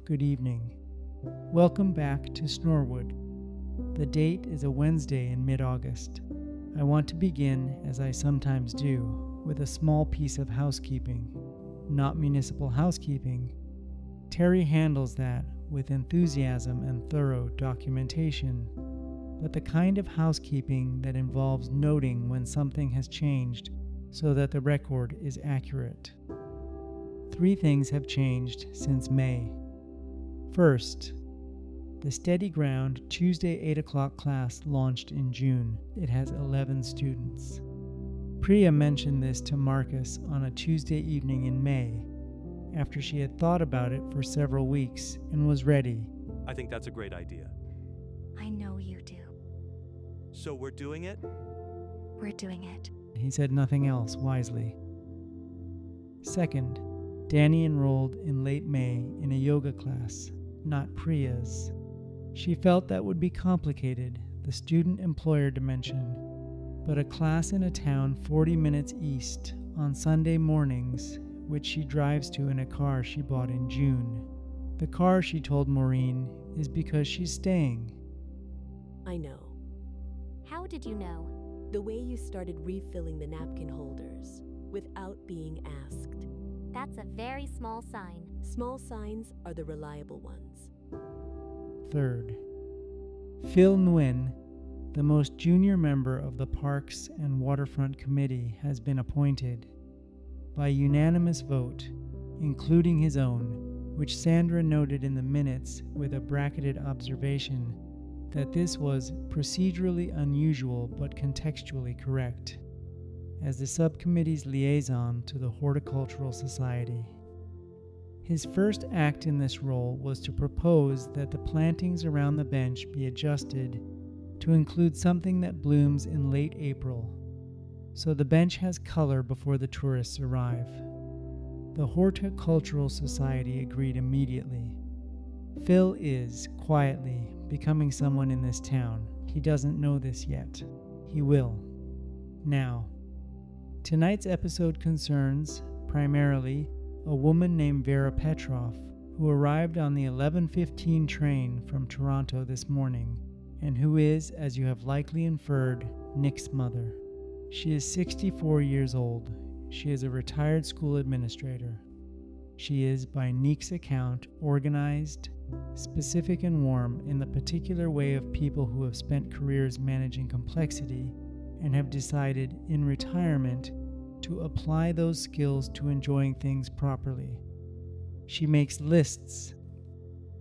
good evening. Welcome back to Snorewood. The date is a Wednesday in mid-August. I want to begin, as I sometimes do, with a small piece of housekeeping. Not municipal housekeeping. Terry handles that with enthusiasm and thorough documentation, but the kind of housekeeping that involves noting when something has changed so that the record is accurate. 3 things have changed since May. First, the Steady Ground Tuesday 8 o'clock class launched in June. It has 11 students. Priya mentioned this to Marcus on a Tuesday evening in May, after she had thought about it for several weeks and was ready. I think that's a great idea. I know you do. So we're doing it? We're doing it. He said nothing else wisely. Second, Danny enrolled in late May in a yoga class, not Priya's. She felt that would be complicated, the student-employer dimension, but a class in a town 40 minutes east on Sunday mornings, which she drives to in a car she bought in June. The car, she told Maureen, is because she's staying. I know. How did you know? The way you started refilling the napkin holders without being asked. That's a very small sign. Small signs are the reliable ones. Third, Phil Nguyen, the most junior member of the Parks and Waterfront Committee, has been appointed. By unanimous vote, including his own, which Sandra noted in the minutes with a bracketed observation that this was procedurally unusual but contextually correct, as the subcommittee's liaison to the Horticultural Society. His first act in this role was to propose that the plantings around the bench be adjusted to include something that blooms in late April, so the bench has color before the tourists arrive. The Horticultural Society agreed immediately. Phil is, quietly, becoming someone in this town. He doesn't know this yet. He will. Now, tonight's episode concerns, primarily, a woman named Vera Petrov, who arrived on the 11:15 train from Toronto this morning, and who is, as you have likely inferred, Nick's mother. She is 64 years old. She is a retired school administrator. She is, by Nick's account, organized, specific and warm in the particular way of people who have spent careers managing complexity and have decided, in retirement, to apply those skills to enjoying things properly. She makes lists.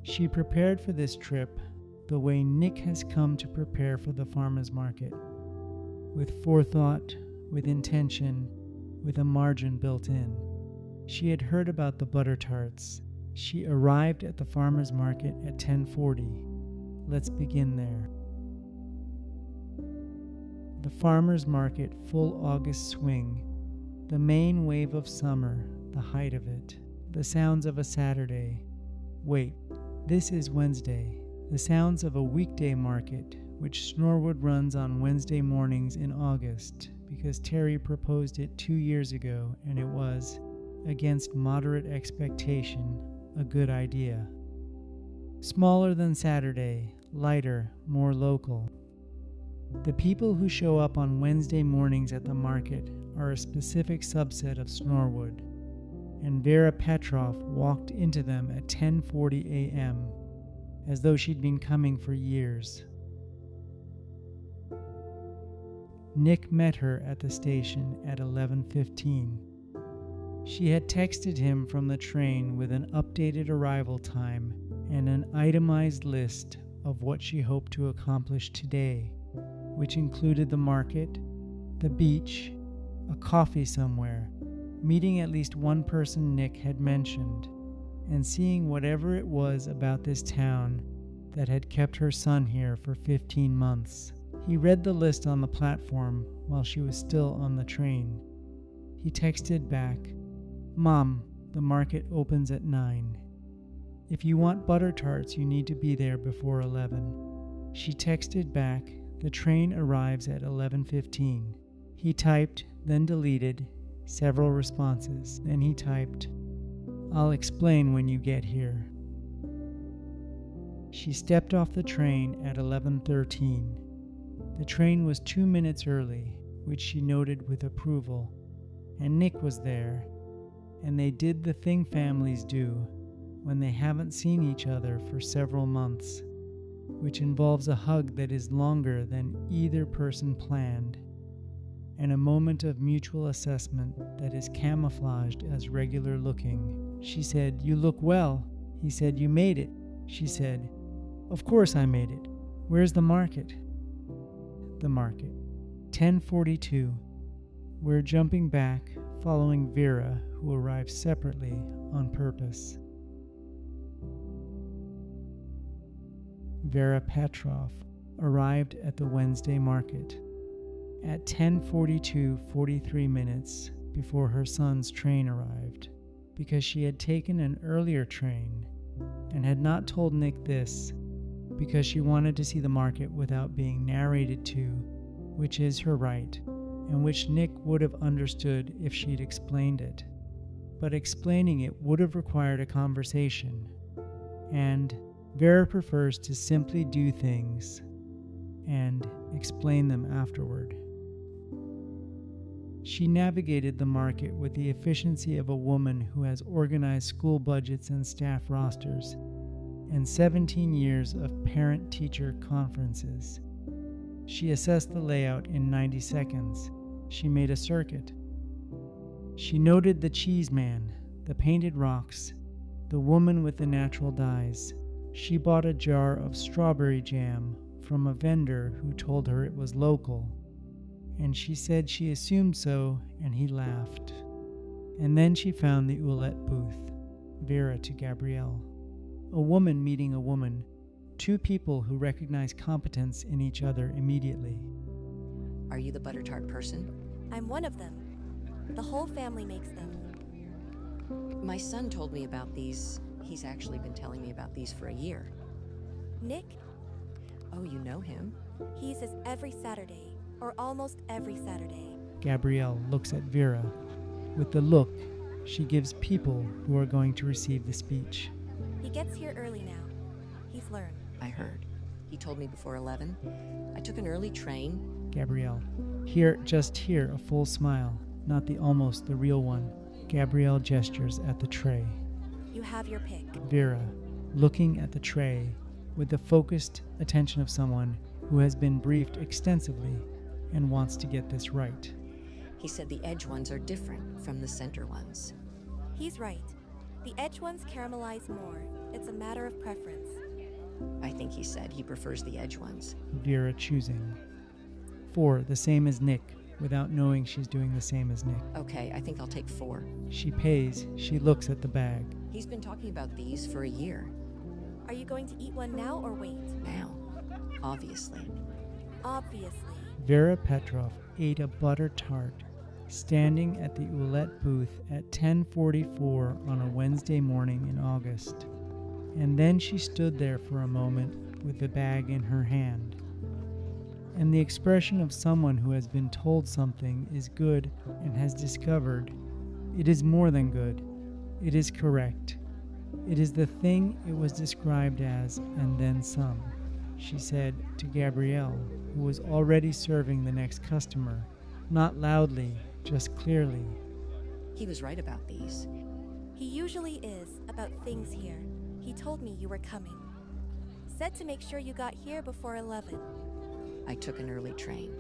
She prepared for this trip the way Nick has come to prepare for the farmer's market, with forethought, with intention, with a margin built in. She had heard about the butter tarts. She arrived at the farmer's market at 10:40. Let's begin there. The farmer's market, full August swing, the main wave of summer, the height of it, the sounds of a Saturday. Wait, this is Wednesday. The sounds of a weekday market, which Snorewood runs on Wednesday mornings in August, because Terry proposed it 2 years ago, and it was, against moderate expectation, a good idea. Smaller than Saturday, lighter, more local. The people who show up on Wednesday mornings at the market are a specific subset of Snorewood, and Vera Petrov walked into them at 10:40 a.m., as though she'd been coming for years. Nick met her at the station at 11:15. She had texted him from the train with an updated arrival time and an itemized list of what she hoped to accomplish today, which included the market, the beach, a coffee somewhere, meeting at least one person Nick had mentioned, and seeing whatever it was about this town that had kept her son here for 15 months. He read the list on the platform while she was still on the train. He texted back, "Mom, the market opens at 9. If you want butter tarts, you need to be there before 11. She texted back, "The train arrives at 11:15. He typed, then deleted, several responses. Then he typed, "I'll explain when you get here." She stepped off the train at 11:13. The train was 2 minutes early, which she noted with approval, and Nick was there, and they did the thing families do when they haven't seen each other for several months, which involves a hug that is longer than either person planned, and a moment of mutual assessment that is camouflaged as regular looking. She said, "You look well." He said, "You made it." She said, "Of course I made it. Where's the market?" The market. 10:42. We're jumping back, following Vera, who arrived separately on purpose. Vera Petrov arrived at the Wednesday market at 10:42, 43 minutes before her son's train arrived, because she had taken an earlier train and had not told Nick this because she wanted to see the market without being narrated to, which is her right, and which Nick would have understood if she'd explained it. But explaining it would have required a conversation, and Vera prefers to simply do things and explain them afterward. She navigated the market with the efficiency of a woman who has organized school budgets and staff rosters and 17 years of parent-teacher conferences. She assessed the layout in 90 seconds. She made a circuit. She noted the cheese man, the painted rocks, the woman with the natural dyes. She bought a jar of strawberry jam from a vendor who told her it was local, and she said she assumed so, and he laughed. And then she found the Oulette booth. Vera to Gabrielle. A woman meeting a woman, two people who recognize competence in each other immediately. Are you the butter tart person? I'm one of them. The whole family makes them. My son told me about these. He's actually been telling me about these for a year. Nick? Oh, you know him? He says every Saturday, or almost every Saturday. Gabrielle looks at Vera with the look she gives people who are going to receive the speech. He gets here early now. He's learned. I heard. He told me before 11. I took an early train. Gabrielle. Just here, a full smile, not the almost, the real one. Gabrielle gestures at the tray. You have your pick. Vera, looking at the tray with the focused attention of someone who has been briefed extensively and wants to get this right. He said the edge ones are different from the center ones. He's right. The edge ones caramelize more. It's a matter of preference. I think he said he prefers the edge ones. Vera choosing. 4, the same as Nick, without knowing she's doing the same as Nick. Okay, I think I'll take 4. She pays. She looks at the bag. He's been talking about these for a year. Are you going to eat one now or wait? Now. Obviously. Obviously. Vera Petrov ate a butter tart standing at the Oulette booth at 10:44 on a Wednesday morning in August. And then she stood there for a moment with the bag in her hand. And the expression of someone who has been told something is good and has discovered it is more than good. It is correct. It is the thing it was described as, and then some, she said to Gabrielle, who was already serving the next customer, not loudly, just clearly. He was right about these. He usually is about things here. He told me you were coming. Said to make sure you got here before 11. I took an early train.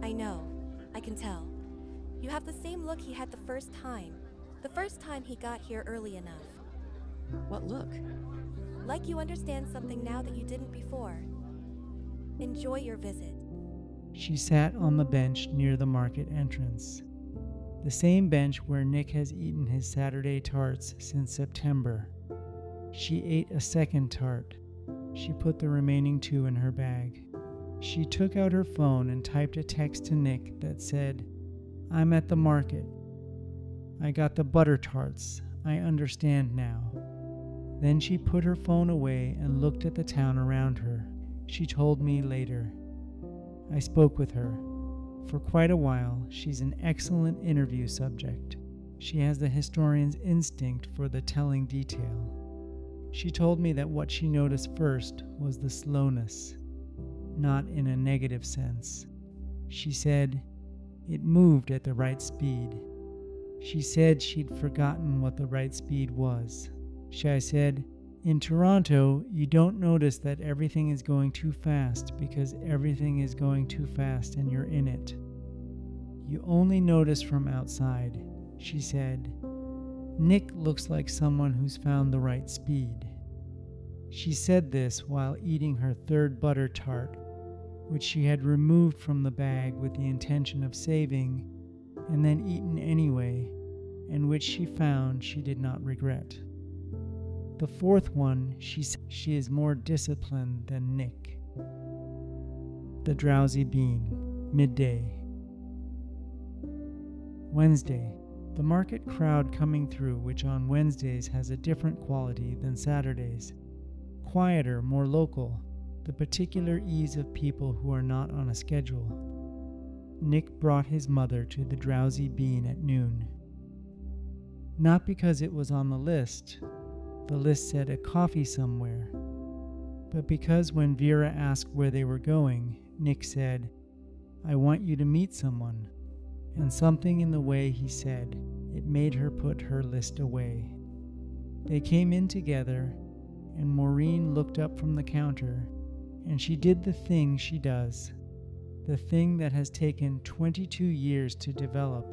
I know. I can tell. You have the same look he had the first time. The first time he got here early enough. What look? Like you understand something now that you didn't before. Enjoy your visit. She sat on the bench near the market entrance. The same bench where Nick has eaten his Saturday tarts since September. She ate a second tart. She put the remaining 2 in her bag. She took out her phone and typed a text to Nick that said, "I'm at the market. I got the butter tarts. I understand now." Then she put her phone away and looked at the town around her. She told me later. I spoke with her. For quite a while, she's an excellent interview subject. She has the historian's instinct for the telling detail. She told me that what she noticed first was the slowness, not in a negative sense. She said it moved at the right speed. She said she'd forgotten what the right speed was. I said, in Toronto, you don't notice that everything is going too fast because everything is going too fast and you're in it. You only notice from outside. She said, Nick looks like someone who's found the right speed. She said this while eating her third butter tart, which she had removed from the bag with the intention of saving and then eaten anyway, and which she found she did not regret. The fourth one, she said she is more disciplined than Nick. The Drowsy Bean, midday. Wednesday. The market crowd coming through, which on Wednesdays has a different quality than Saturdays. Quieter, more local, the particular ease of people who are not on a schedule. Nick brought his mother to the Drowsy Bean at noon. Not because it was on the list said a coffee somewhere, but because when Vera asked where they were going, Nick said, I want you to meet someone, and something in the way he said, it made her put her list away. They came in together, and Maureen looked up from the counter, and she did the thing she does, the thing that has taken 22 years to develop,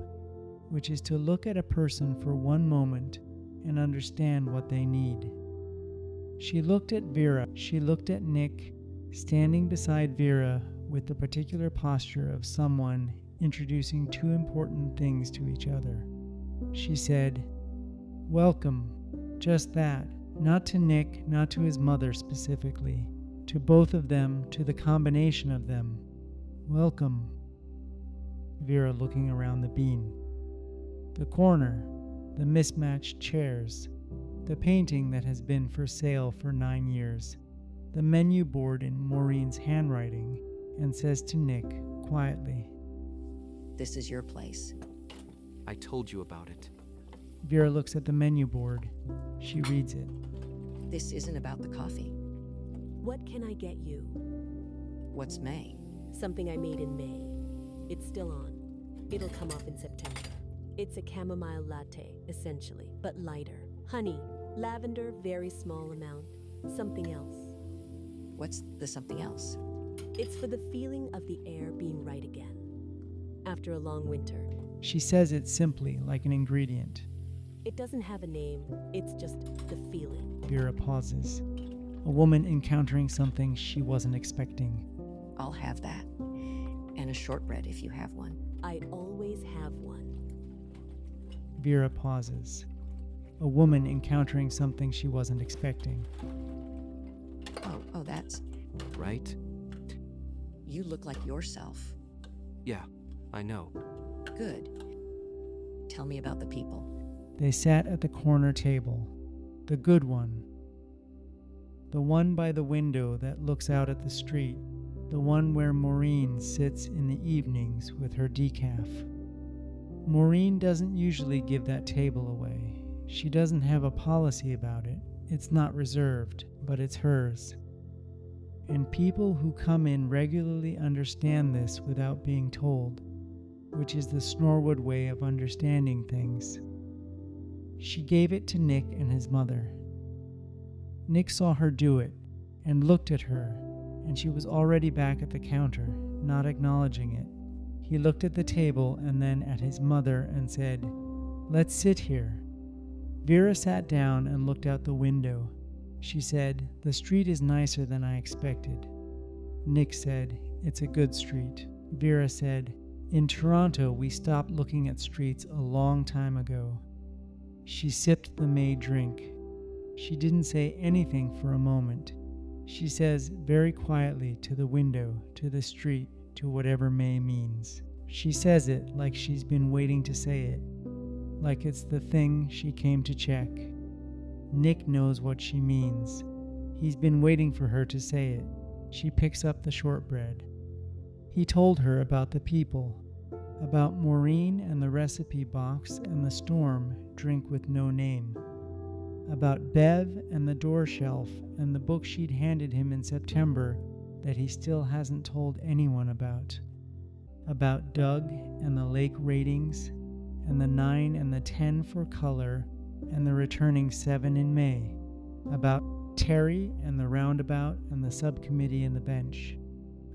which is to look at a person for one moment and understand what they need. She looked at Vera. She looked at Nick, standing beside Vera with the particular posture of someone introducing two important things to each other. She said, Welcome, just that, not to Nick, not to his mother specifically, to both of them, to the combination of them. Welcome. Vera looking around the bean. The corner, the mismatched chairs, the painting that has been for sale for 9 years, the menu board in Maureen's handwriting, and says to Nick quietly, This is your place. I told you about it. Vera looks at the menu board. She reads it. This isn't about the coffee. What can I get you? What's May? Something I made in May. It's still on. It'll come off in September. It's a chamomile latte, essentially, but lighter. Honey, lavender, very small amount. Something else. What's the something else? It's for the feeling of the air being right again. After a long winter. She says it simply, like an ingredient. It doesn't have a name, it's just the feeling. Vera pauses. A woman encountering something she wasn't expecting. I'll have that. And a shortbread if you have one. I always have one. Vera pauses. A woman encountering something she wasn't expecting. Oh, that's... Right? You look like yourself. Yeah, I know. Good. Tell me about the people. They sat at the corner table. The good one. The one by the window that looks out at the street. The one where Maureen sits in the evenings with her decaf. Maureen doesn't usually give that table away. She doesn't have a policy about it. It's not reserved, but it's hers. And people who come in regularly understand this without being told, which is the Snorewood way of understanding things. She gave it to Nick and his mother. Nick saw her do it and looked at her, and she was already back at the counter, not acknowledging it. He looked at the table and then at his mother and said, Let's sit here. Vera sat down and looked out the window. She said, The street is nicer than I expected. Nick said, It's a good street. Vera said, In Toronto, we stopped looking at streets a long time ago. She sipped the May drink. She didn't say anything for a moment. She says very quietly to the window, to the street, to whatever May means. She says it like she's been waiting to say it, like it's the thing she came to check. Nick knows what she means. He's been waiting for her to say it. She picks up the shortbread. He told her about the people, about Maureen and the recipe box and the storm drink with no name, about Bev and the door shelf and the book she'd handed him in September that he still hasn't told anyone about Doug and the lake ratings and the 9 and the 10 for color and the returning 7 in May, about Terry and the roundabout and the subcommittee and the bench,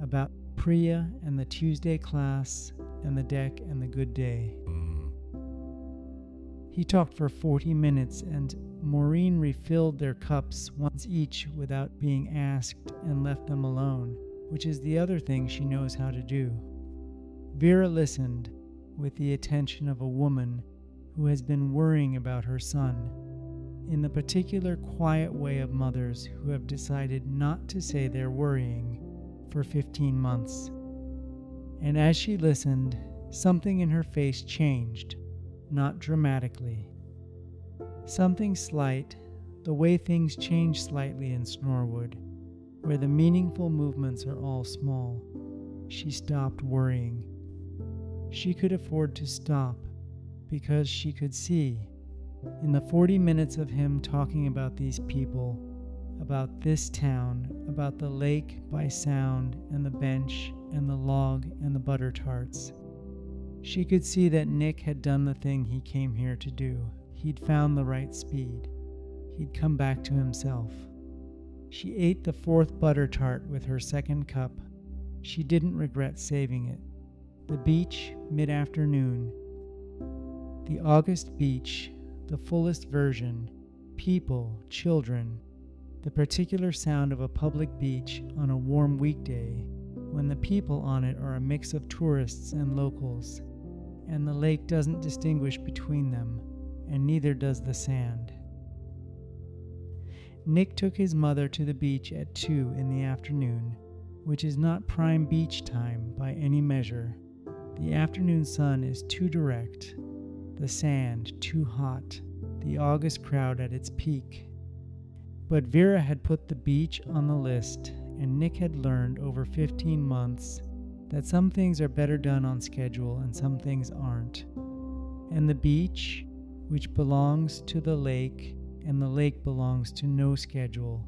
about Priya and the Tuesday class and the deck and the good day. He talked for 40 minutes, and Maureen refilled their cups once each without being asked and left them alone, which is the other thing she knows how to do. Vera listened with the attention of a woman who has been worrying about her son, in the particular quiet way of mothers who have decided not to say they're worrying for 15 months. And as she listened, something in her face changed, not dramatically. Something slight, the way things change slightly in Snorewood, where the meaningful movements are all small. She stopped worrying. She could afford to stop because she could see, in the 40 minutes of him talking about these people, about this town, about the lake by sound and the bench and the log and the butter tarts, she could see that Nick had done the thing he came here to do. He'd found the right speed. He'd come back to himself. She ate the 4th butter tart with her 2nd cup. She didn't regret saving it. The beach, mid-afternoon. The August beach, the fullest version. People, children. The particular sound of a public beach on a warm weekday, when the people on it are a mix of tourists and locals, and the lake doesn't distinguish between them, and neither does the sand. Nick took his mother to the beach at 2 in the afternoon, which is not prime beach time by any measure. The afternoon sun is too direct, the sand too hot, the August crowd at its peak. But Vera had put the beach on the list, and Nick had learned over 15 months that some things are better done on schedule and some things aren't. And the beach, which belongs to the lake and the lake belongs to no schedule,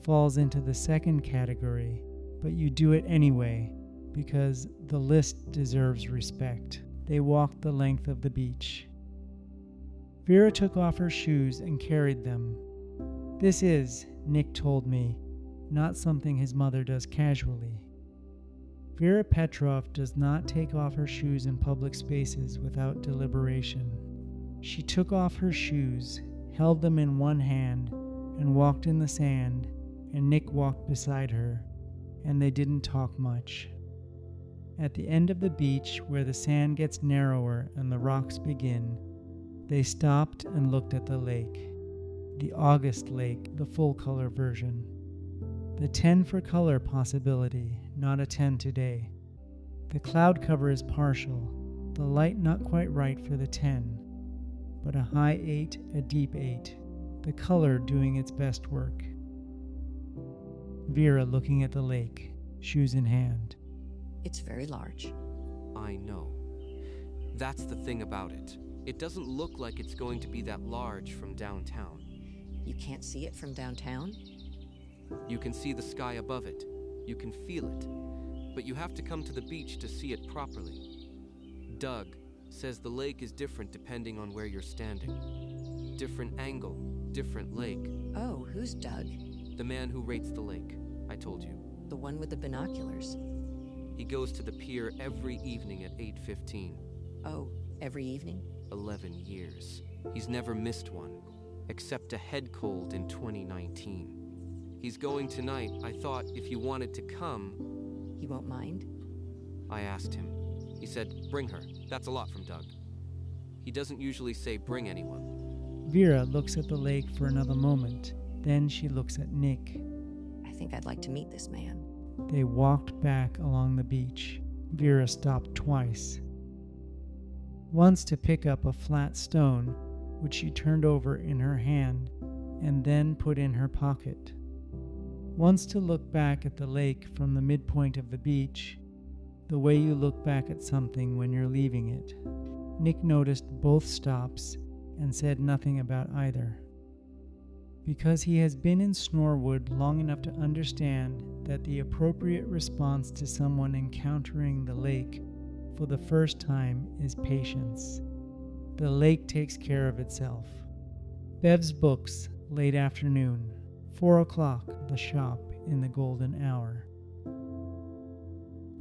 falls into the 2nd category, but you do it anyway because the list deserves respect. They walked the length of the beach. Vera took off her shoes and carried them. This is, Nick told me, not something his mother does casually. Vera Petrov does not take off her shoes in public spaces without deliberation. She took off her shoes, held them in one hand, and walked in the sand, and Nick walked beside her, and they didn't talk much. At the end of the beach, where the sand gets narrower and the rocks begin, they stopped and looked at the lake. The August lake, the full-color version. The 10 for color possibility, not a 10 today. The cloud cover is partial, the light not quite right for the 10, but a high 8, a deep 8, the color doing its best work. Vera looking at the lake, shoes in hand. It's very large. I know. That's the thing about it. It doesn't look like it's going to be that large from downtown. You can't see it from downtown? You can see the sky above it. You can feel it. But you have to come to the beach to see it properly. Doug says the lake is different depending on where you're standing. Different angle, different lake. Oh, who's Doug? The man who rates the lake, I told you. The one with the binoculars. He goes to the pier every evening at 8:15. Oh, every evening? 11 years. He's never missed one, except a head cold in 2019. He's going tonight. I thought if you wanted to come... He won't mind? I asked him. He said, bring her. That's a lot from Doug. He doesn't usually say bring anyone. Vera looks at the lake for another moment. Then she looks at Nick. I think I'd like to meet this man. They walked back along the beach. Vera stopped twice. Once to pick up a flat stone, which she turned over in her hand and then put in her pocket. Once to look back at the lake from the midpoint of the beach, the way you look back at something when you're leaving it. Nick noticed both stops and said nothing about either. because he has been in Snorewood long enough to understand that the appropriate response to someone encountering the lake for the first time is patience. The lake takes care of itself. Bev's books, late afternoon, 4 o'clock, the shop in the golden hour.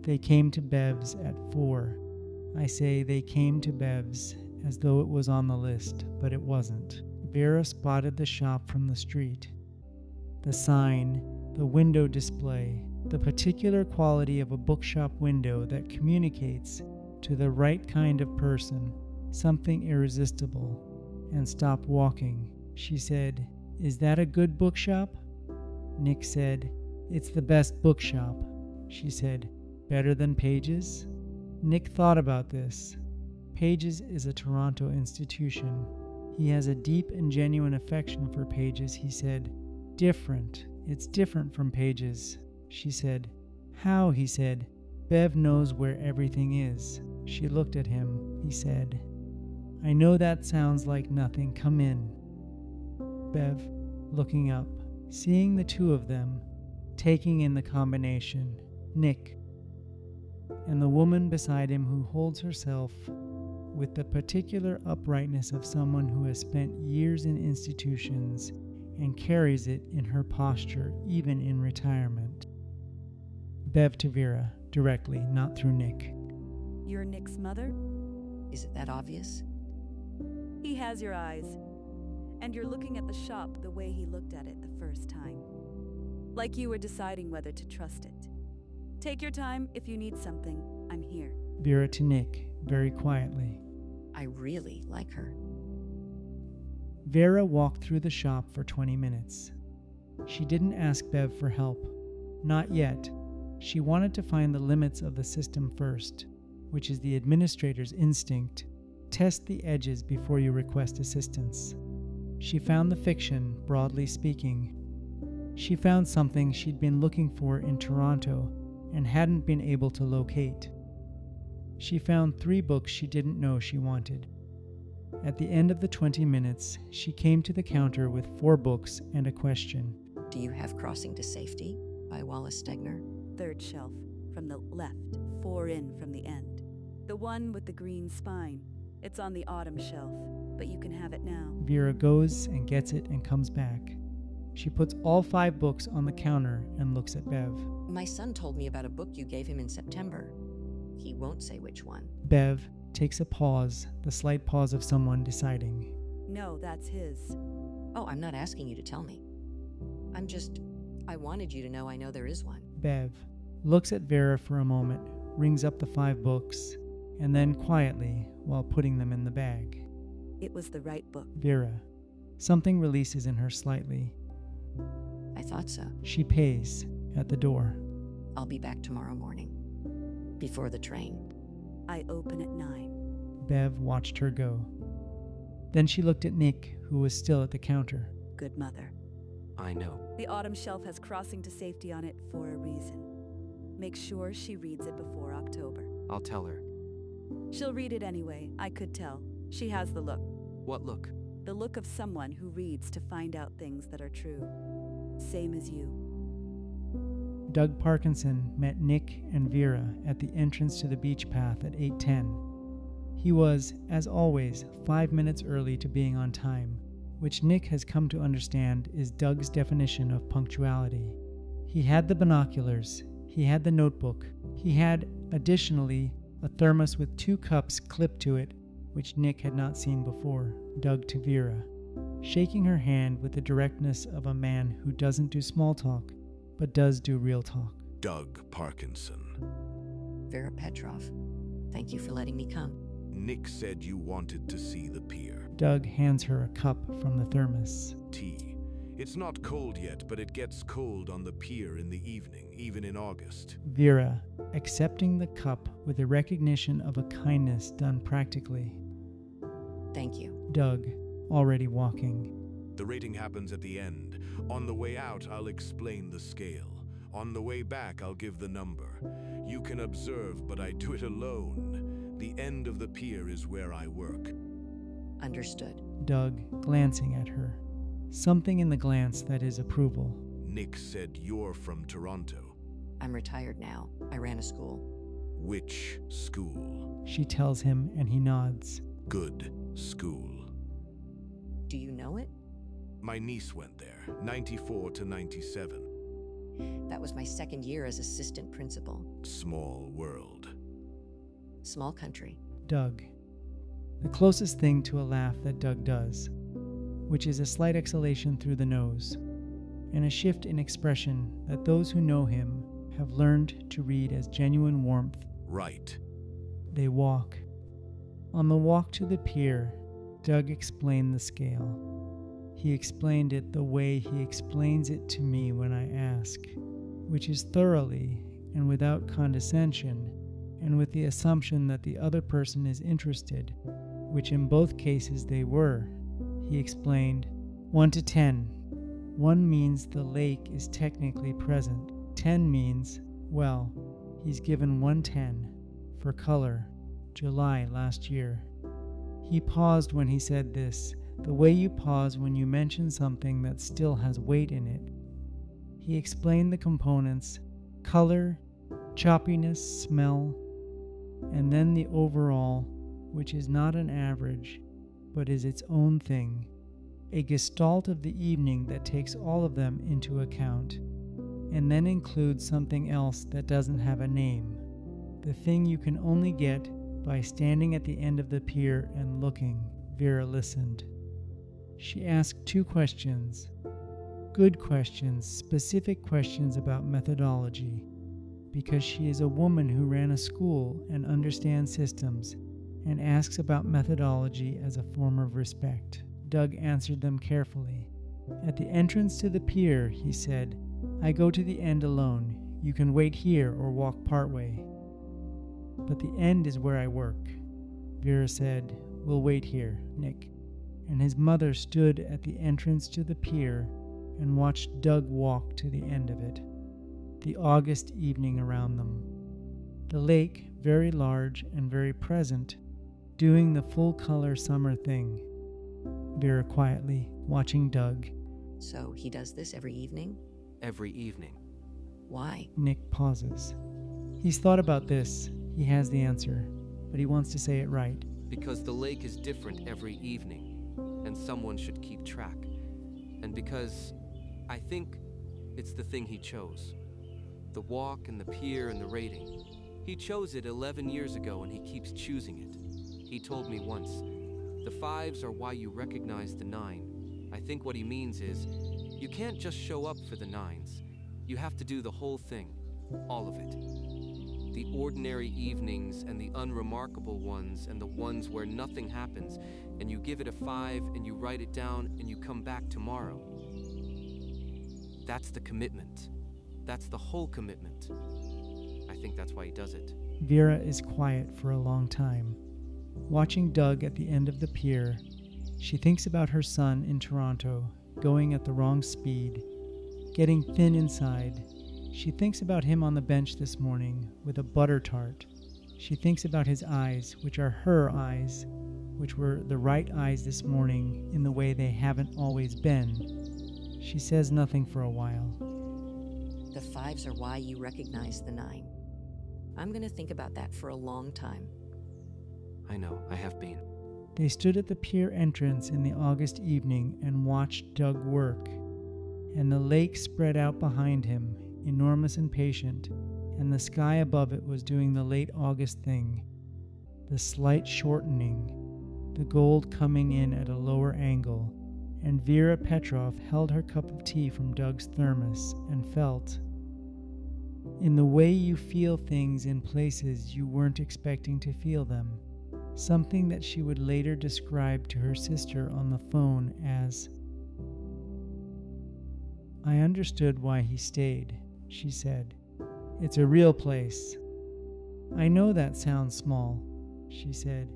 They came to Bev's at 4. I say they came to Bev's as though it was on the list, but it wasn't. Vera spotted the shop from the street. The sign, the window display, the particular quality of a bookshop window that communicates to the right kind of person something irresistible, and stopped walking. She said, "Is that a good bookshop?" Nick said, "It's the best bookshop." She said, "Better than Page's?" Nick thought about this. Page's is a Toronto institution. He has a deep and genuine affection for Page's, he said. "Different. It's different from Page's." She said, "How?" he said. "Bev knows where everything is." She looked at him. He said, "I know that sounds like nothing. Come in." Bev, looking up, seeing the two of them, taking in the combination, Nick, and the woman beside him who holds herself with the particular uprightness of someone who has spent years in institutions and carries it in her posture even in retirement. Bev to Vera, directly, not through Nick. "You're Nick's mother? Is it that obvious? He has your eyes. And you're looking at the shop the way he looked at it the first time. Like you were deciding whether to trust it. Take your time. If you need something, I'm here." Vera to Nick, very quietly. I really like her. Vera walked through the shop for 20 minutes. She didn't ask Bev for help. Not yet. She wanted to find the limits of the system first, which is the administrator's instinct. Test the edges before you request assistance. She found the fiction, broadly speaking. She found something she'd been looking for in Toronto and hadn't been able to locate. She found 3 books she didn't know she wanted. At the end of the 20 minutes, she came to the counter with 4 books and a question. Do you have Crossing to Safety by Wallace Stegner? Third shelf, from the left, 4 in from the end. The one with the green spine. It's on the autumn shelf, but you can have it now. Vera goes and gets it and comes back. She puts all 5 books on the counter and looks at Bev. My son told me about a book you gave him in September. He won't say which one. Bev takes a pause, the slight pause of someone deciding. No, that's his. Oh, I'm not asking you to tell me. I wanted you to know I know there is one. Bev looks at Vera for a moment, rings up the 5 books, and then quietly, while putting them in the bag. It was the right book. Vera. Something releases in her slightly. I thought so. She pays at the door. I'll be back tomorrow morning. Before the train. I open at 9. Bev watched her go. Then she looked at Nick, who was still at the counter. Good mother. I know. The autumn shelf has Crossing to Safety on it for a reason. Make sure she reads it before October. I'll tell her. She'll read it anyway, I could tell. She has the look. What look? The look of someone who reads to find out things that are true. Same as you. Doug Parkinson met Nick and Vera at the entrance to the beach path at 8:10. He was, as always, 5 minutes early to being on time, which Nick has come to understand is Doug's definition of punctuality. He had the binoculars, he had the notebook, he had, additionally, a thermos with 2 cups clipped to it, which Nick had not seen before. Doug to Vera, shaking her hand with the directness of a man who doesn't do small talk, but does do real talk. Doug Parkinson. Vera Petrov. Thank you for letting me come. Nick said you wanted to see the pier. Doug hands her a cup from the thermos. Tea. It's not cold yet, but it gets cold on the pier in the evening, even in August. Vera, accepting the cup with a recognition of a kindness done practically. Thank you. Doug, already walking. The rating happens at the end. On the way out, I'll explain the scale. On the way back, I'll give the number. You can observe, but I do it alone. The end of the pier is where I work. Understood. Doug, glancing at her. something in the glance that is approval. Nick said you're from Toronto. I'm retired now. I ran a school. Which school? She tells him, and he nods. Good school. Do you know it? My niece went there, 94 to 97. That was my second year as assistant principal. Small world. Small country. Doug. The closest thing to a laugh that Doug does, which is a slight exhalation through the nose, and a shift in expression that those who know him have learned to read as genuine warmth. Right. They walk. On the walk to the pier, Doug explained the scale. He explained it the way he explains it to me when I ask, which is thoroughly and without condescension, and with the assumption that the other person is interested, which in both cases they were. He explained, 1 to 10. 1 means the lake is technically present. 10 means, well, he's given 110 for color, July last year. He paused when he said this, the way you pause when you mention something that still has weight in it. He explained the components, color, choppiness, smell, and then the overall, which is not an average, but is its own thing, a gestalt of the evening that takes all of them into account, and then includes something else that doesn't have a name, the thing you can only get by standing at the end of the pier and looking. Vera listened. She asked 2 questions, good questions, specific questions about methodology, because she is a woman who ran a school and understands systems, and asks about methodology as a form of respect. Doug answered them carefully. At the entrance to the pier, he said, I go to the end alone. You can wait here or walk partway. But the end is where I work. Vera said, we'll wait here, Nick. And his mother stood at the entrance to the pier and watched Doug walk to the end of it. The August evening around them. The lake, very large and very present, doing the full-color summer thing. Vera quietly, watching Doug. So he does this every evening? Every evening. Why? Nick pauses. He's thought about this. He has the answer, but he wants to say it right. Because the lake is different every evening, and someone should keep track. And because I think it's the thing he chose. The walk and the pier and the rating. He chose it 11 years ago and he keeps choosing it. He told me once, the 5s are why you recognize the 9. I think what he means is, you can't just show up for the 9s. You have to do the whole thing, all of it. The ordinary evenings and the unremarkable ones and the ones where nothing happens, and you give it a 5 and you write it down and you come back tomorrow. That's the commitment. That's the whole commitment. I think that's why he does it. Vera is quiet for a long time. Watching Doug at the end of the pier, she thinks about her son in Toronto, going at the wrong speed, getting thin inside. She thinks about him on the bench this morning with a butter tart. She thinks about his eyes, which are her eyes, which were the right eyes this morning in the way they haven't always been. She says nothing for a while. The 5s are why you recognize the 9. I'm gonna think about that for a long time. I know, I have been. They stood at the pier entrance in the August evening and watched Doug work, and the lake spread out behind him, enormous and patient, and the sky above it was doing the late August thing, the slight shortening, the gold coming in at a lower angle, and Vera Petrov held her cup of tea from Doug's thermos and felt, in the way you feel things in places you weren't expecting to feel them, something that she would later describe to her sister on the phone as, I understood why he stayed, she said. It's a real place. I know that sounds small, she said.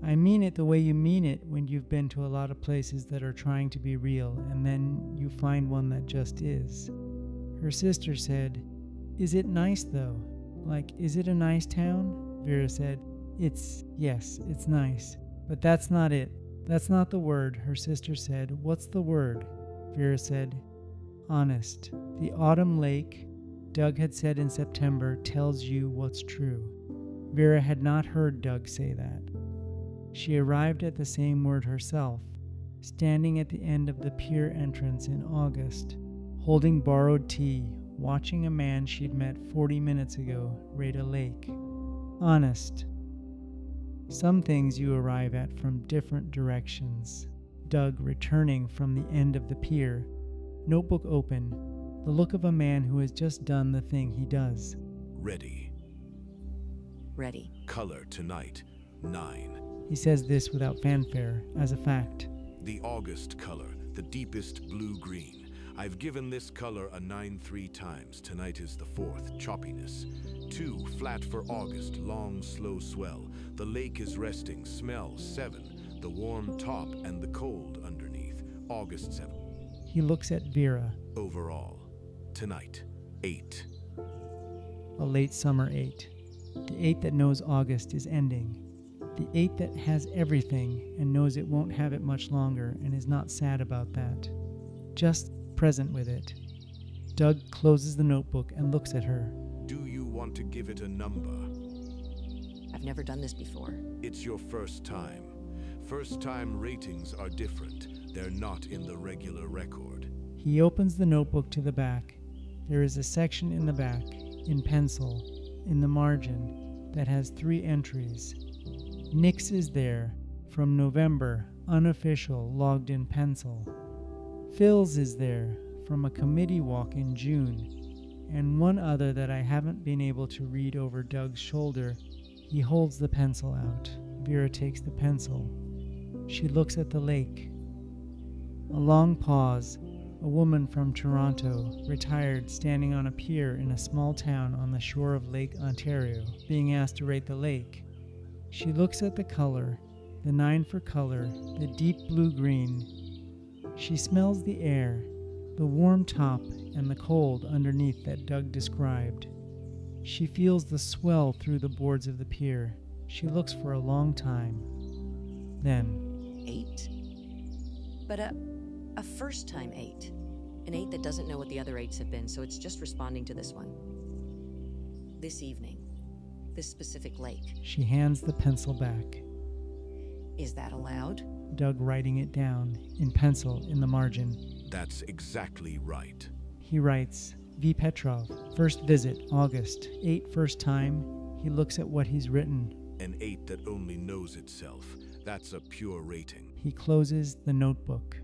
I mean it the way you mean it when you've been to a lot of places that are trying to be real and then you find one that just is. Her sister said, Is it nice though? Like, is it a nice town? Vera said, Yes, it's nice. But that's not it. That's not the word, her sister said. What's the word? Vera said. Honest. The autumn lake, Doug had said in September, tells you what's true. Vera had not heard Doug say that. She arrived at the same word herself, standing at the end of the pier entrance in August, holding borrowed tea, watching a man she'd met 40 minutes ago raid a lake. Honest. Some things you arrive at from different directions. Doug returning from the end of the pier, notebook open, the look of a man who has just done the thing he does. Ready. Ready. Color tonight, 9. He says this without fanfare, as a fact. The August color, the deepest blue-green. I've given this color a 9 3 times. Tonight is the 4th, choppiness. 2, flat for August, long, slow swell. The lake is resting, smell, 7. The warm top and the cold underneath, August 7. He looks at Vera. Overall, tonight, 8. A late summer 8. The 8 that knows August is ending. The 8 that has everything and knows it won't have it much longer and is not sad about that. Just present with it. Doug closes the notebook and looks at her. Do you want to give it a number? I've never done this before. It's your first time. First-time ratings are different. They're not in the regular record. He opens the notebook to the back. There is a section in the back, in pencil, in the margin, that has 3 entries. Nick's is there, from November, unofficial, logged in pencil. Phil's is there, from a committee walk in June, and one other that I haven't been able to read over Doug's shoulder. He holds the pencil out. Vera takes the pencil. She looks at the lake. A long pause. A woman from Toronto, retired, standing on a pier in a small town on the shore of Lake Ontario, being asked to rate the lake. She looks at the color, the 9 for color, the deep blue-green. She smells the air, the warm top and the cold underneath that Doug described. She feels the swell through the boards of the pier. She looks for a long time. Then, 8? But a first-time 8. An 8 that doesn't know what the other 8s have been, so it's just responding to this one. This evening. This specific lake. She hands the pencil back. Is that allowed? Doug writing it down, in pencil, in the margin. That's exactly right. He writes, V. Petrov, first visit, August, 8 first time. He looks at what he's written. An 8 that only knows itself. That's a pure rating. He closes the notebook.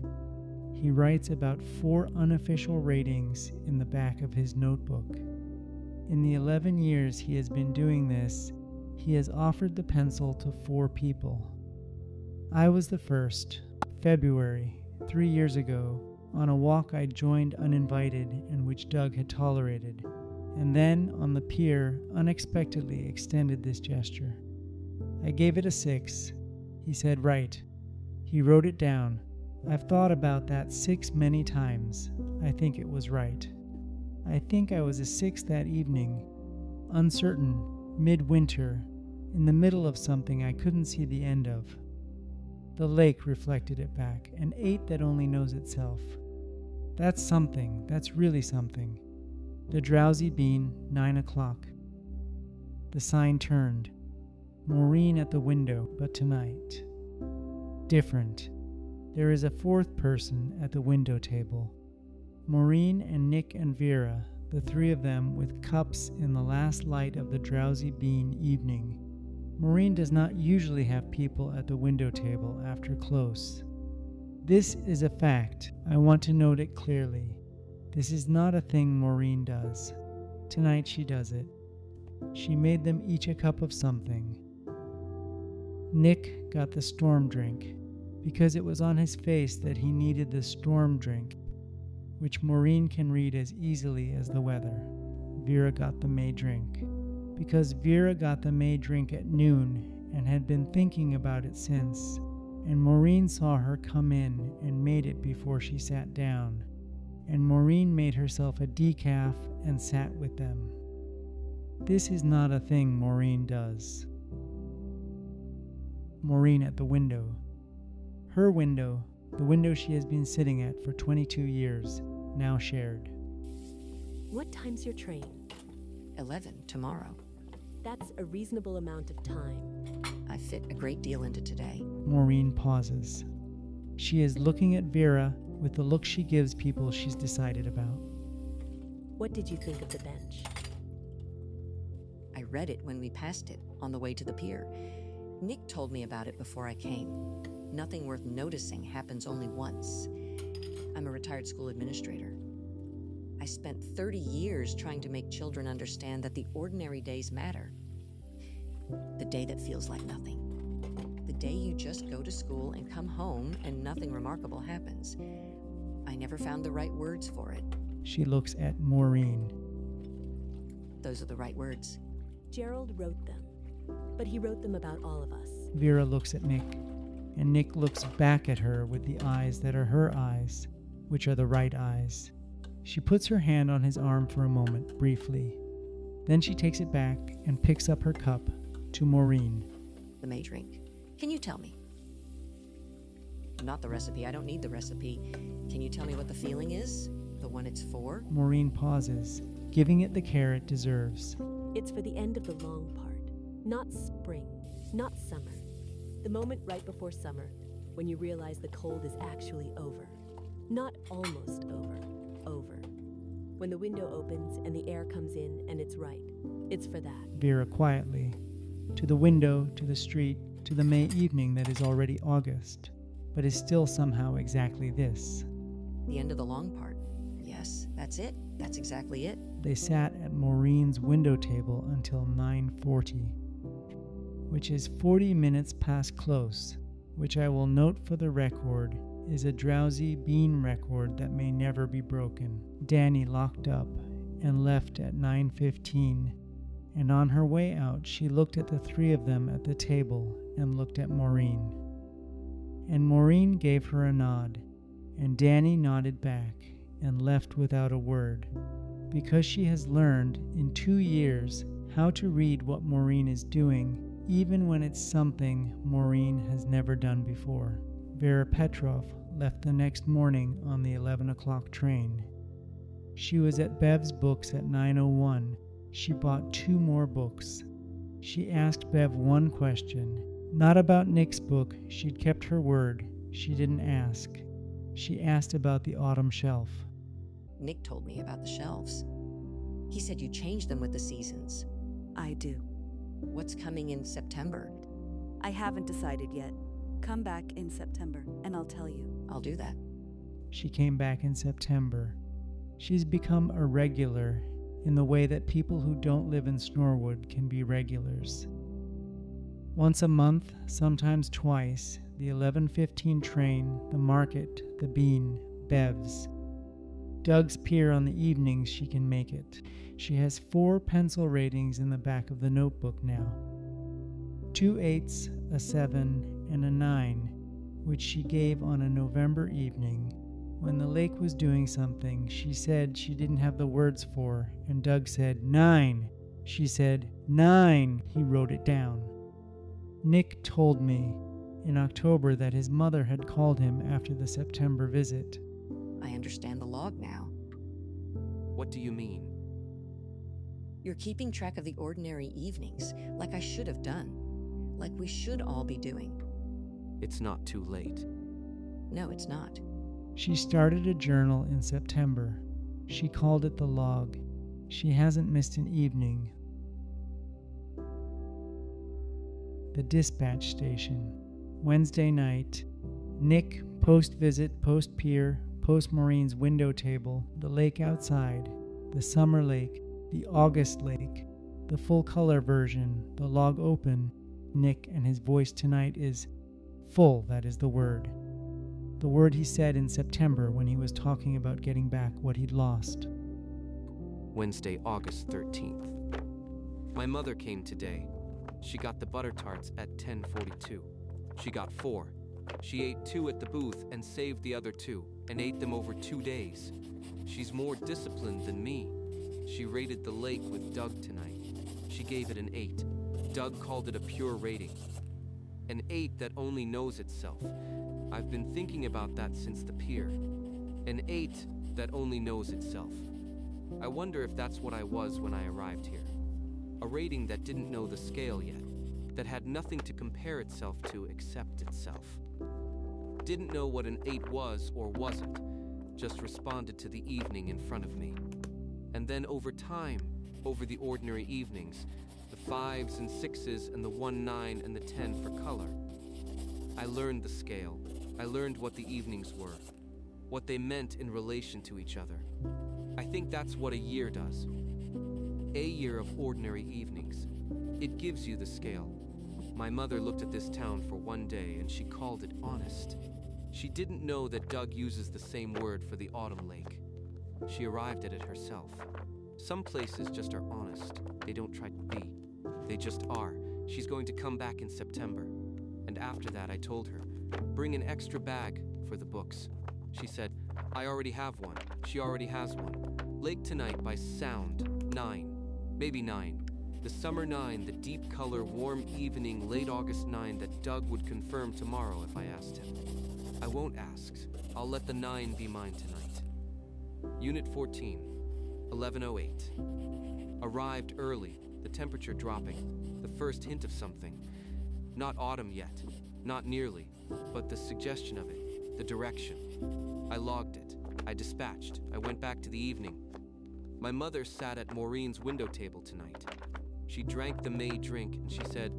He writes about 4 unofficial ratings in the back of his notebook. In the 11 years he has been doing this, he has offered the pencil to 4 people. I was the first, February, 3 years ago, on a walk I joined uninvited and which Doug had tolerated, and then on the pier unexpectedly extended this gesture. I gave it a 6. He said, right. He wrote it down. I've thought about that 6 many times. I think it was right. I think I was a 6 that evening, uncertain, midwinter, in the middle of something I couldn't see the end of. The lake reflected it back, an 8 that only knows itself. That's something, that's really something. The Drowsy Bean, 9 o'clock. The sign turned. Maureen at the window, but tonight. Different. There is a 4th person at the window table. Maureen and Nick and Vera, the 3 of them with cups in the last light of the Drowsy Bean evening. Maureen does not usually have people at the window table after close. This is a fact. I want to note it clearly. This is not a thing Maureen does. Tonight she does it. She made them each a cup of something. Nick got the storm drink because it was on his face that he needed the storm drink, which Maureen can read as easily as the weather. Vera got the May drink because Vera got the May drink at noon and had been thinking about it since, and Maureen saw her come in and made it before she sat down, and Maureen made herself a decaf and sat with them. This is not a thing Maureen does. Maureen at the window. Her window, the window she has been sitting at for 22 years, now shared. What time's your train? 11 tomorrow. That's a reasonable amount of time. I fit a great deal into today. Maureen pauses. She is looking at Vera with the look she gives people she's decided about. What did you think of the bench? I read it when we passed it on the way to the pier. Nick told me about it before I came. Nothing worth noticing happens only once. I'm a retired school administrator. I spent 30 years trying to make children understand that the ordinary days matter. The day that feels like nothing. The day you just go to school and come home and nothing remarkable happens. I never found the right words for it. She looks at Maureen. Those are the right words. Gerald wrote them, but he wrote them about all of us. Vera looks at Nick, and Nick looks back at her with the eyes that are her eyes, which are the right eyes. She puts her hand on his arm for a moment, briefly. Then she takes it back and picks up her cup to Maureen. The May drink. Can you tell me? Not the recipe. I don't need the recipe. Can you tell me what the feeling is? The one it's for? Maureen pauses, giving it the care it deserves. It's for the end of the long part. Not spring, not summer. The moment right before summer, when you realize the cold is actually over. Not almost over. Over. When the window opens and the air comes in and it's right. It's for that. Vera quietly. To the window, to the street, to the May evening that is already August, but is still somehow exactly this. The end of the long part. Yes, that's it. That's exactly it. They sat at Maureen's window table until 9:40, which is 40 minutes past close, which I will note for the record is a Drowsy Bean record that may never be broken. Danny locked up and left at 9:15, and on her way out she looked at the three of them at the table and looked at Maureen. And Maureen gave her a nod, and Danny nodded back and left without a word, because she has learned in 2 years how to read what Maureen is doing, even when it's something Maureen has never done before. Vera Petrov left the next morning on the 11 o'clock train. She was at Bev's books at 9:01. She bought 2 more books. She asked Bev one question, not about Nick's book. She'd kept her word. She didn't ask. She asked about the autumn shelf. Nick told me about the shelves. He said you change them with the seasons. I do. What's coming in September? I haven't decided yet. Come back in September, and I'll tell you. I'll do that. She came back in September. She's become a regular in the way that people who don't live in Snorewood can be regulars. Once a month, sometimes twice, the 11:15 train, the market, the bean, Bev's. Doug's pier on the evenings she can make it. She has 4 pencil ratings in the back of the notebook now. 2 8s, a 7, and a 9, which she gave on a November evening. When the lake was doing something she said she didn't have the words for, and Doug said, 9. She said, 9. He wrote it down. Nick told me in October that his mother had called him after the September visit. I understand the log now. What do you mean? You're keeping track of the ordinary evenings, like I should have done. Like we should all be doing. It's not too late. No, it's not. She started a journal in September. She called it the log. She hasn't missed an evening. The dispatch station. Wednesday night. Nick, post-visit, post-pier, post-Maureen's window table, the lake outside, the summer lake, the August lake, the full-color version, the log open. Nick and his voice tonight is full, that is the word. The word he said in September when he was talking about getting back what he'd lost. Wednesday, August 13th. My mother came today. She got the butter tarts at 10:42. She got 4. She ate 2 at the booth and saved the other 2, and ate them over 2 days. She's more disciplined than me. She rated the lake with Doug tonight. She gave it an 8. Doug called it a pure rating. An 8 that only knows itself. I've been thinking about that since the pier. An 8 that only knows itself. I wonder if that's what I was when I arrived here. A rating that didn't know the scale yet, that had nothing to compare itself to except itself. Didn't know what an 8 was or wasn't, just responded to the evening in front of me. And then over time, over the ordinary evenings, the 5s and 6s and the 1, 9 and the 10 for color. I learned the scale. I learned what the evenings were, what they meant in relation to each other. I think that's what a year does. A year of ordinary evenings. It gives you the scale. My mother looked at this town for one day and she called it honest. She didn't know that Doug uses the same word for the autumn lake. She arrived at it herself. Some places just are honest. They don't try to be. They just are. She's going to come back in September. And after that, I told her, bring an extra bag for the books. She said, I already have one. She already has one. Lake Tonight by Sound, 9. Maybe 9. The summer 9, the deep color, warm evening, late August 9 that Doug would confirm tomorrow if I asked him. I won't ask. I'll let the 9 be mine tonight. Unit 14, 11:08. Arrived early, the temperature dropping, the first hint of something. Not autumn yet, not nearly, but the suggestion of it, the direction. I logged it. I dispatched. I went back to the evening. My mother sat at Maureen's window table tonight. She drank the May drink and she said,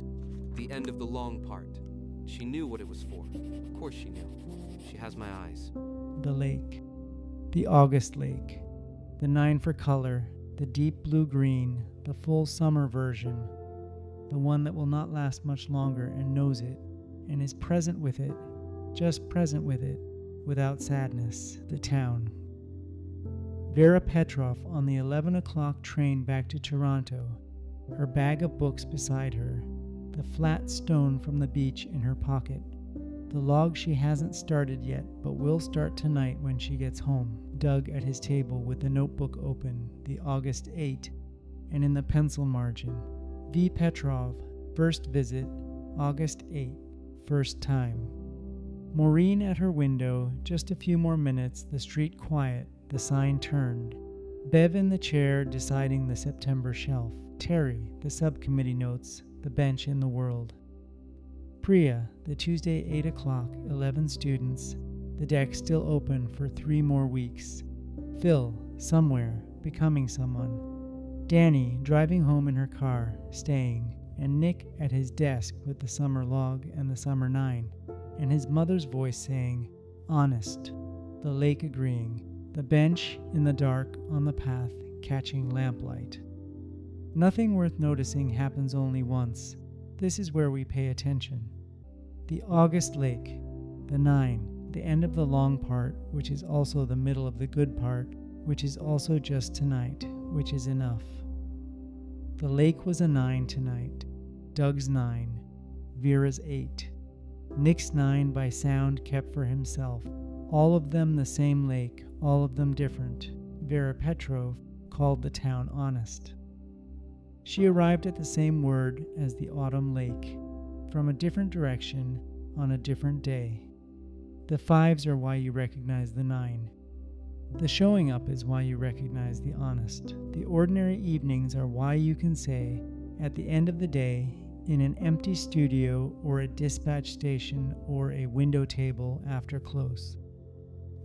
the end of the long part. She knew what it was for. Of course she knew. She has my eyes. The lake. The August lake. The 9 for color. The deep blue-green. The full summer version. The one that will not last much longer and knows it, and is present with it, just present with it, without sadness. The town. Vera Petrov on the 11 o'clock train back to Toronto, her bag of books beside her, the flat stone from the beach in her pocket, the log she hasn't started yet but will start tonight when she gets home, Doug at his table with the notebook open, the August 8, and in the pencil margin, V. Petrov, first visit, August 8, first time. Maureen at her window, just a few more minutes, the street quiet, the sign turned. Bev in the chair deciding the September shelf. Terry, the subcommittee notes, the bench in the world. Priya, the Tuesday 8 o'clock, 11 students, the deck still open for 3 more weeks. Phil, somewhere, becoming someone. Danny, driving home in her car, staying, and Nick at his desk with the summer log and the summer 9, and his mother's voice saying, honest, the lake agreeing, the bench in the dark on the path catching lamplight. Nothing worth noticing happens only once. This is where we pay attention. The August lake, the 9, the end of the long part, which is also the middle of the good part, which is also just tonight, which is enough. The lake was a 9 tonight. Doug's 9, Vera's 8. Nick's 9 by Sound kept for himself. All of them the same lake, all of them different. Vera Petrov called the town honest. She arrived at the same word as the autumn lake, from a different direction, on a different day. The 5s are why you recognize the 9. The showing up is why you recognize the honest. The ordinary evenings are why you can say, at the end of the day, in an empty studio or a dispatch station or a window table after close.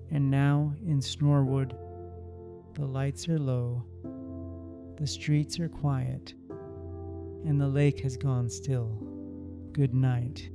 And now in Snorewood, the lights are low, the streets are quiet, and the lake has gone still. Good night.